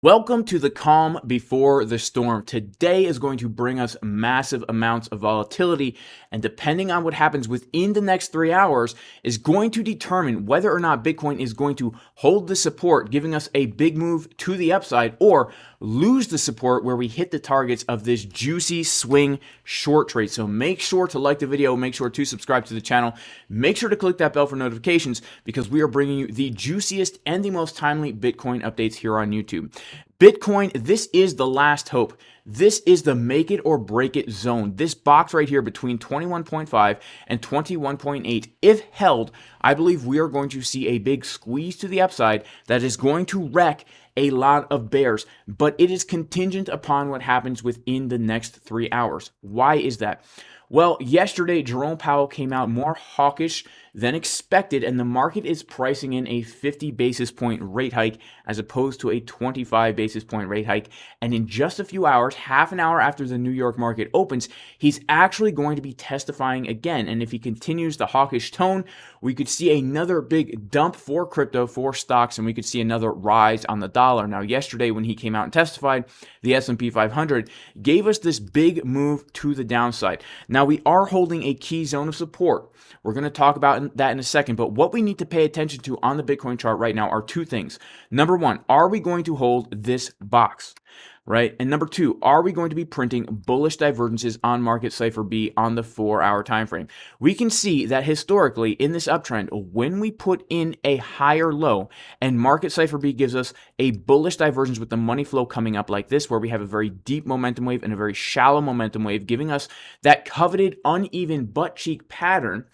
Welcome to the calm before the storm. Today is going to bring us massive amounts of volatility, and depending on what happens within the next 3 hours is going to determine whether or not Bitcoin is going to hold the support, giving us a big move to the upside, or lose the support where we hit the targets of this juicy swing short trade. So make sure to like the video, make sure to subscribe to the channel, make sure to click that bell for notifications because we are bringing you the juiciest and the most timely Bitcoin updates here on YouTube. Bitcoin, this is the last hope. This is the make it or break it zone. This box right here between 21.5 and 21.8, if held, I believe we are going to see a big squeeze to the upside that is going to wreck a lot of bears, but it is contingent upon what happens within the next 3 hours. Why is that? Well, yesterday, Jerome Powell came out more hawkish than expected, and the market is pricing in a 50 basis point rate hike as opposed to a 25 basis point rate hike. And in just a few hours, half an hour after the New York market opens, he's actually going to be testifying again. And if he continues the hawkish tone, we could see another big dump for crypto, for stocks, and we could see another rise on the dollar. Now, yesterday when he came out and testified, the S&P 500 gave us this big move to the downside. Now, we are holding a key zone of support. We're going to talk about that in a second, but what we need to pay attention to on the Bitcoin chart right now are two things. Number one, are we going to hold this box? Right? And number two, are we going to be printing bullish divergences on market Cipher B on the 4-hour time frame? We can see that historically in this uptrend, when we put in a higher low and market Cipher B gives us a bullish divergence with the money flow coming up like this, where we have a very deep momentum wave and a very shallow momentum wave, giving us that coveted uneven butt cheek pattern,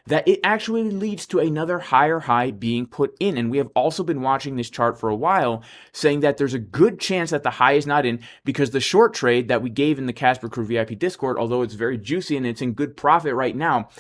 that it actually leads to another higher high being put in. And we have also been watching this chart for a while, saying that there's a good chance that the high is not in because the short trade that we gave in the Casper Crew VIP Discord, although it's very juicy and it's in good profit right now,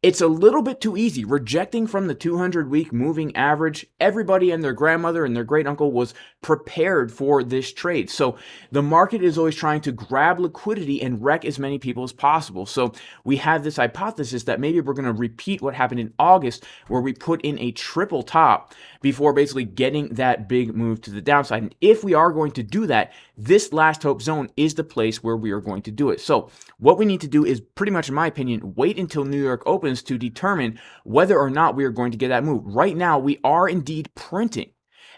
it's a little bit too easy. Rejecting from the 200-week moving average, everybody and their grandmother and their great uncle was prepared for this trade. So the market is always trying to grab liquidity and wreck as many people as possible. So we have this hypothesis that maybe we're going to repeat what happened in August, where we put in a triple top before basically getting that big move to the downside. And if we are going to do that, this last hope zone is the place where we are going to do it. So what we need to do is pretty much, in my opinion, wait until New York opens to determine whether or not we are going to get that move. Right now, we are indeed printing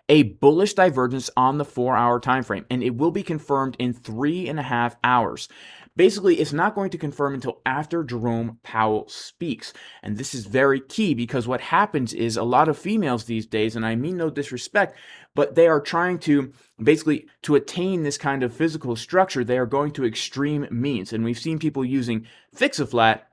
a bullish divergence on the 4-hour time frame, and it will be confirmed in 3.5 hours. Basically, it's not going to confirm until after Jerome Powell speaks. And this is very key because what happens is a lot of females these days, and I mean no disrespect, but they are trying to basically to attain this kind of physical structure, they are going to extreme means. And we've seen people using Fix-A-Flat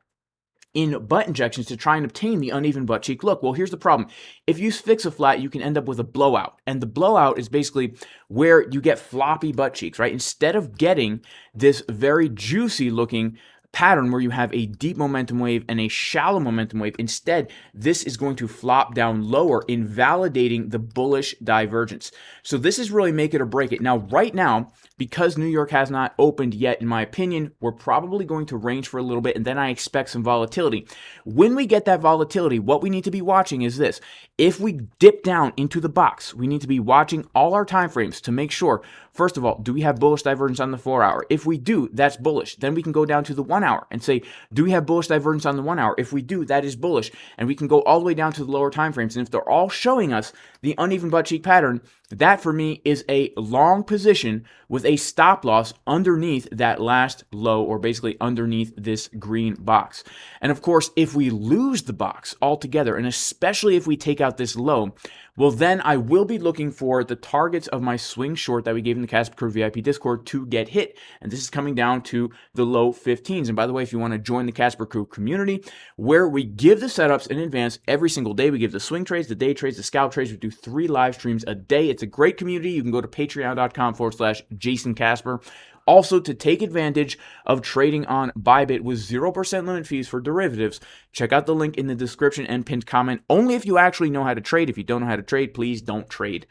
in butt injections to try and obtain the uneven butt cheek look. Well, here's the problem. If you fix a flat, you can end up with a blowout. And the blowout is basically where you get floppy butt cheeks, right? Instead of getting this very juicy looking pattern where you have a deep momentum wave and a shallow momentum wave, instead, this is going to flop down lower, invalidating the bullish divergence. So this is really make it or break it. Now, right now, because New York has not opened yet, in my opinion, we're probably going to range for a little bit, and then I expect some volatility. When we get that volatility, what we need to be watching is this. If we dip down into the box, we need to be watching all our time frames to make sure, first of all, do we have bullish divergence on the 4-hour? If we do, that's bullish. Then we can go down to the 1-hour and say, do we have bullish divergence on the 1-hour? If we do, that is bullish. And we can go all the way down to the lower time frames. And if they're all showing us the uneven butt cheek pattern, that for me is a long position with a stop loss underneath that last low, or basically underneath this green box. And of course, if we lose the box altogether, and especially if we take out this low, well, then I will be looking for the targets of my swing short that we gave in the Casper Crew VIP Discord to get hit. And this is coming down to the low 15s. And by the way, if you want to join the Casper Crew community, where we give the setups in advance every single day, we give the swing trades, the day trades, the scalp trades. We do 3 live streams a day. It's a great community. You can go to patreon.com/Jason Casper. Also, to take advantage of trading on ByBit with 0% limit fees for derivatives, check out the link in the description and pinned comment. Only if you actually know how to trade. If you don't know how to trade, please don't trade.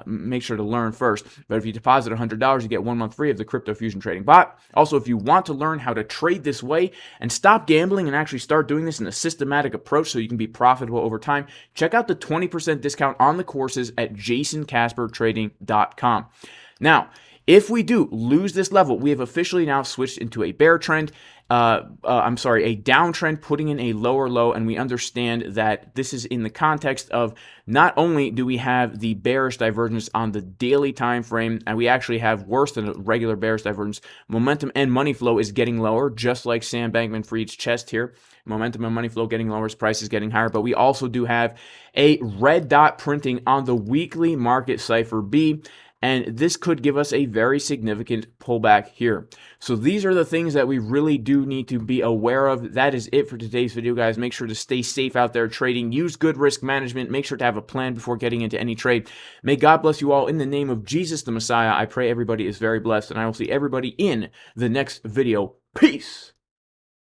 Make sure to learn first. But if you deposit $100, you get 1 month free of the Crypto Fusion Trading Bot. Also, if you want to learn how to trade this way and stop gambling and actually start doing this in a systematic approach so you can be profitable over time, check out the 20% discount on the courses at jasoncaspertrading.com. Now, if we do lose this level, we have officially now switched into a bear trend. A downtrend, putting in a lower low, and we understand that this is in the context of not only do we have the bearish divergence on the daily time frame, and we actually have worse than a regular bearish divergence. Momentum and money flow is getting lower, just like Sam Bankman-Fried's chest here. Momentum and money flow getting lower, price is getting higher, but we also do have a red dot printing on the weekly market cipher B. And this could give us a very significant pullback here. So these are the things that we really do need to be aware of. That is it for today's video, guys. Make sure to stay safe out there trading. Use good risk management. Make sure to have a plan before getting into any trade. May God bless you all in the name of Jesus the Messiah. I pray everybody is very blessed, and I will see everybody in the next video. Peace.